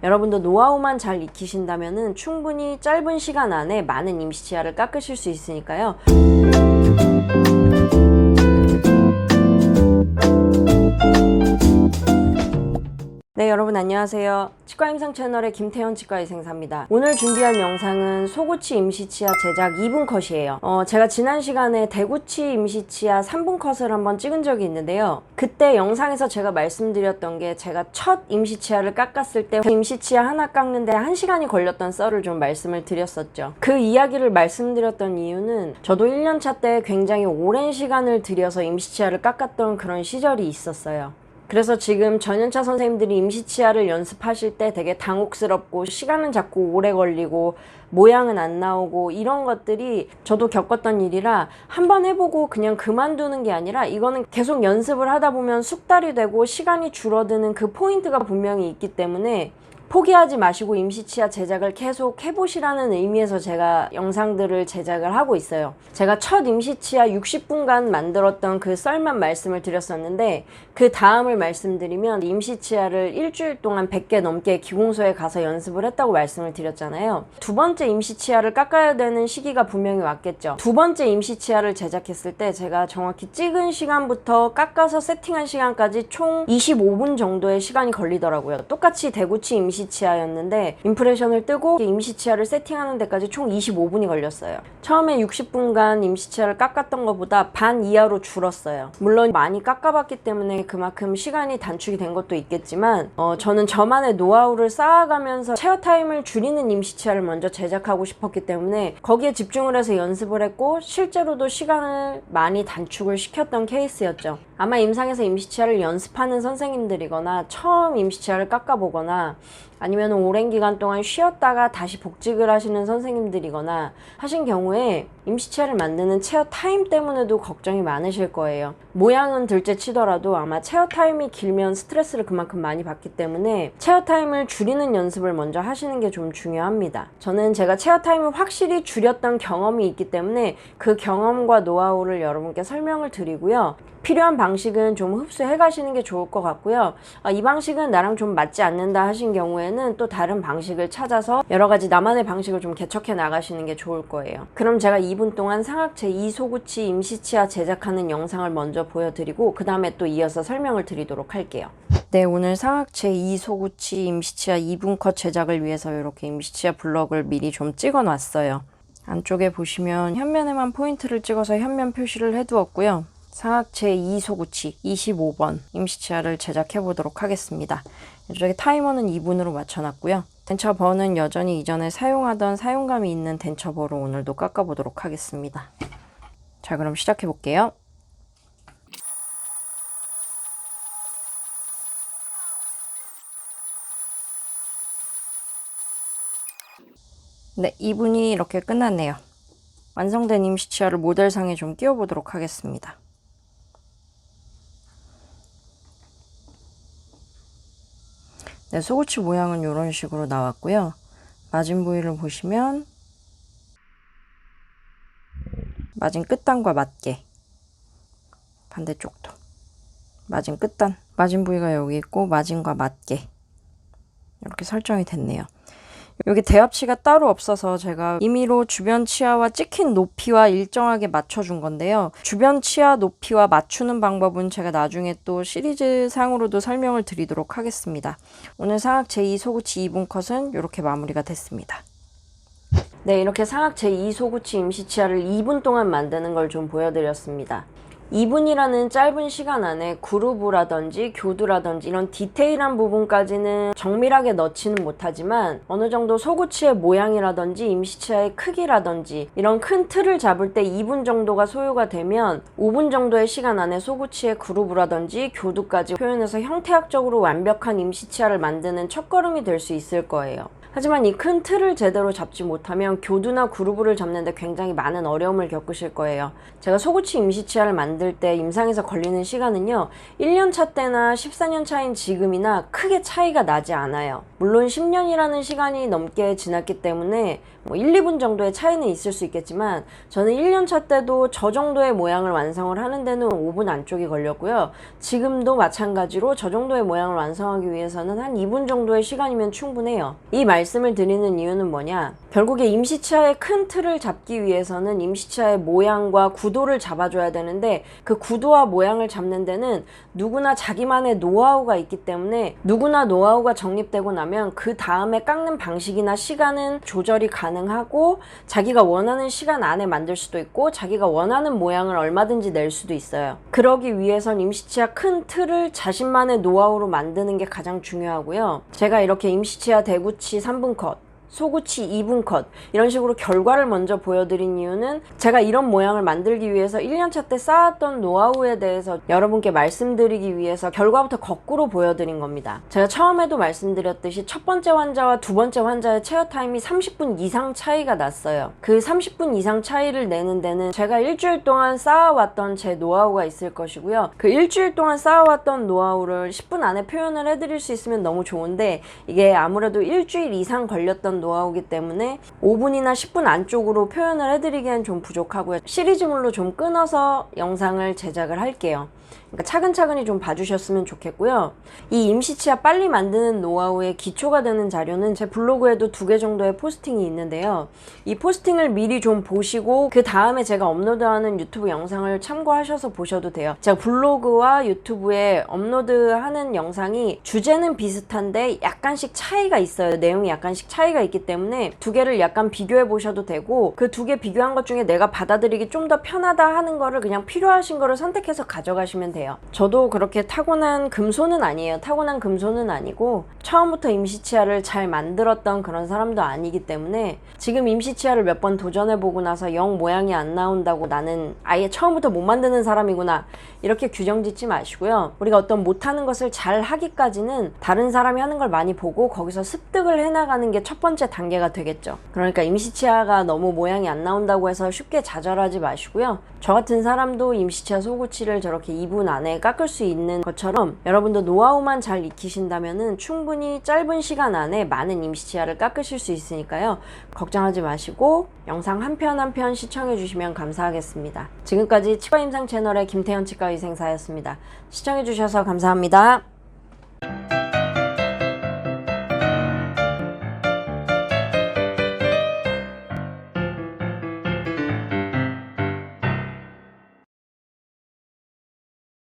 여러분도 노하우만 잘 익히신다면 충분히 짧은 시간 안에 많은 임시치아를 깎으실 수 있으니까요. 네, 여러분 안녕하세요. 치과임상 채널의 김태현 치과의생사입니다. 오늘 준비한 영상은 소구치 임시치아 제작 2분 컷이에요. 제가 지난 시간에 대구치 임시치아 3분 컷을 한번 찍은 적이 있는데요. 그때 영상에서 제가 말씀드렸던 게 제가 첫 임시치아를 깎았을 때 임시치아 하나 깎는데 1시간이 걸렸던 썰을 좀 말씀을 드렸었죠. 그 이야기를 말씀드렸던 이유는 저도 1년차 때 굉장히 오랜 시간을 들여서 임시치아를 깎았던 그런 시절이 있었어요. 그래서 지금 전연차 선생님들이 임시치아를 연습하실 때 되게 당혹스럽고 시간은 자꾸 오래 걸리고 모양은 안 나오고 이런 것들이 저도 겪었던 일이라 한번 해보고 그냥 그만두는 게 아니라 이거는 계속 연습을 하다 보면 숙달이 되고 시간이 줄어드는 그 포인트가 분명히 있기 때문에 포기하지 마시고 임시치아 제작을 계속 해보시라는 의미에서 제가 영상들을 제작을 하고 있어요. 제가 첫 임시치아 60분간 만들었던 그 썰만 말씀을 드렸었는데 그 다음을 말씀드리면 임시치아를 일주일 동안 100개 넘게 기공소에 가서 연습을 했다고 말씀을 드렸잖아요. 두 번째 임시치아를 깎아야 되는 시기가 분명히 왔겠죠. 두 번째 임시치아를 제작했을 때 제가 정확히 찍은 시간부터 깎아서 세팅한 시간까지 총 25분 정도의 시간이 걸리더라고요. 똑같이 대구치 임시치아였는데 임프레션을 뜨고 임시치아를 세팅하는 데까지 총 25분이 걸렸어요. 처음에 60분간 임시치아를 깎았던 것보다 반 이하로 줄었어요. 물론 많이 깎아봤기 때문에 그만큼 시간이 단축이 된 것도 있겠지만 저는 저만의 노하우를 쌓아가면서 체어 타임을 줄이는 임시치아를 먼저 제작하고 싶었기 때문에 거기에 집중을 해서 연습을 했고 실제로도 시간을 많이 단축을 시켰던 케이스였죠. 아마 임상에서 임시치아를 연습하는 선생님들이거나 처음 임시치아를 깎아보거나 아니면 오랜 기간 동안 쉬었다가 다시 복직을 하시는 선생님들이거나 하신 경우에 임시치아를 만드는 체어 타임 때문에도 걱정이 많으실 거예요. 모양은 둘째 치더라도 아마 체어 타임이 길면 스트레스를 그만큼 많이 받기 때문에 체어 타임을 줄이는 연습을 먼저 하시는 게 좀 중요합니다. 저는 제가 체어 타임을 확실히 줄였던 경험이 있기 때문에 그 경험과 노하우를 여러분께 설명을 드리고요. 필요한 방식은 좀 흡수해 가시는 게 좋을 것 같고요. 이 방식은 나랑 좀 맞지 않는다 하신 경우에는 또 다른 방식을 찾아서 여러 가지 나만의 방식을 좀 개척해 나가시는 게 좋을 거예요. 그럼 제가 2분 동안 상악체 2소구치 임시치아 제작하는 영상을 먼저 보여드리고 그 다음에 또 이어서 설명을 드리도록 할게요. 네, 오늘 상악체 2소구치 임시치아 2분 컷 제작을 위해서 이렇게 임시치아 블럭을 미리 좀 찍어 놨어요. 안쪽에 보시면 현면에만 포인트를 찍어서 현면 표시를 해두었고요. 상악체 2소구치 25번 임시치아를 제작해 보도록 하겠습니다. 이쪽에 타이머는 2분으로 맞춰놨고요. 덴처버는 여전히 이전에 사용하던 사용감이 있는 덴처버로 오늘도 깎아보도록 하겠습니다. 자, 그럼 시작해 볼게요. 네, 2분이 이렇게 끝났네요. 완성된 임시치아를 모델상에 좀 띄워보도록 하겠습니다. 네, 소구치 모양은 이런 식으로 나왔고요. 마진 부위를 보시면 마진 끝단과 맞게 반대쪽도 마진 끝단, 마진 부위가 여기 있고 마진과 맞게 이렇게 설정이 됐네요. 여기 대합치가 따로 없어서 제가 임의로 주변 치아와 찍힌 높이와 일정하게 맞춰준 건데요. 주변 치아 높이와 맞추는 방법은 제가 나중에 또 시리즈 상으로도 설명을 드리도록 하겠습니다. 오늘 상악 제2 소구치 2분 컷은 이렇게 마무리가 됐습니다. 네, 이렇게 상악 제2 소구치 임시치아를 2분 동안 만드는 걸 좀 보여드렸습니다. 2분이라는 짧은 시간 안에 그루브라든지 교두라든지 이런 디테일한 부분까지는 정밀하게 넣지는 못하지만 어느 정도 소구치의 모양이라든지 임시치아의 크기라든지 이런 큰 틀을 잡을 때 2분 정도가 소요가 되면 5분 정도의 시간 안에 소구치의 그루브라든지 교두까지 표현해서 형태학적으로 완벽한 임시치아를 만드는 첫걸음이 될 수 있을 거예요. 하지만 이 큰 틀을 제대로 잡지 못하면 교두나 그루브를 잡는데 굉장히 많은 어려움을 겪으실 거예요. 제가 소구치 임시치아를 만들 때 임상에서 걸리는 시간은요, 1년 차 때나 14년 차인 지금이나 크게 차이가 나지 않아요. 물론 10년이라는 시간이 넘게 지났기 때문에 1, 2분 정도의 차이는 있을 수 있겠지만, 저는 1년 차 때도 저 정도의 모양을 완성을 하는 데는 5분 안쪽이 걸렸고요. 지금도 마찬가지로 저 정도의 모양을 완성하기 위해서는 한 2분 정도의 시간이면 충분해요. 이 말씀을 드리는 이유는 뭐냐? 결국에 임시치아의 큰 틀을 잡기 위해서는 임시치아의 모양과 구도를 잡아줘야 되는데, 그 구도와 모양을 잡는 데는 누구나 자기만의 노하우가 있기 때문에, 누구나 노하우가 정립되고 나면 그 다음에 깎는 방식이나 시간은 조절이 가능하고, 자기가 원하는 시간 안에 만들 수도 있고, 자기가 원하는 모양을 얼마든지 낼 수도 있어요. 그러기 위해선 임시치아 큰 틀을 자신만의 노하우로 만드는 게 가장 중요하고요. 제가 이렇게 임시치아 대구치 3분 컷, 소구치 2분 컷 이런 식으로 결과를 먼저 보여드린 이유는, 제가 이런 모양을 만들기 위해서 1년차 때 쌓았던 노하우에 대해서 여러분께 말씀드리기 위해서 결과부터 거꾸로 보여드린 겁니다. 제가 처음에도 말씀드렸듯이 첫 번째 환자와 두 번째 환자의 체어 타임이 30분 이상 차이가 났어요. 그 30분 이상 차이를 내는 데는 제가 일주일 동안 쌓아왔던 제 노하우가 있을 것이고요. 그 일주일 동안 쌓아왔던 노하우를 10분 안에 표현을 해드릴 수 있으면 너무 좋은데, 이게 아무래도 일주일 이상 걸렸던 노하우기 때문에 5분이나 10분 안쪽으로 표현을 해드리기엔 좀 부족하고요. 시리즈물로 좀 끊어서 영상을 제작을 할게요. 그러니까 차근차근히 좀 봐주셨으면 좋겠고요. 이 임시치아 빨리 만드는 노하우의 기초가 되는 자료는 제 블로그에도 2개 정도의 포스팅이 있는데요. 이 포스팅을 미리 좀 보시고 그 다음에 제가 업로드하는 유튜브 영상을 참고하셔서 보셔도 돼요. 제가 블로그와 유튜브에 업로드하는 영상이 주제는 비슷한데 약간씩 차이가 있어요. 내용이 약간씩 차이가 있기 때문에 2개를 약간 비교해 보셔도 되고, 그 2개 비교한 것 중에 내가 받아들이기 좀 더 편하다 하는 거를 그냥 필요하신 거를 선택해서 가져가시면 돼요. 저도 그렇게 타고난 금손은 아니에요. 타고난 금손은 아니고 처음부터 임시치아를 잘 만들었던 그런 사람도 아니기 때문에, 지금 임시치아를 몇 번 도전해보고 나서 영 모양이 안 나온다고 나는 아예 처음부터 못 만드는 사람이구나 이렇게 규정 짓지 마시고요. 우리가 어떤 못하는 것을 잘 하기까지는 다른 사람이 하는 걸 많이 보고 거기서 습득을 해나가는 게 첫 번째 단계가 되겠죠. 그러니까 임시치아가 너무 모양이 안 나온다고 해서 쉽게 좌절하지 마시고요. 저 같은 사람도 임시치아 소구치를 저렇게 2분 안에 깎을 수 있는 것처럼, 여러분도 노하우만 잘 익히신다면은 충분히 짧은 시간 안에 많은 임시치아를 깎으실 수 있으니까요. 걱정하지 마시고 영상 한 편 한 편 시청해 주시면 감사하겠습니다. 지금까지 치과임상 채널의 김태현 치과의생사였습니다. 시청해 주셔서 감사합니다.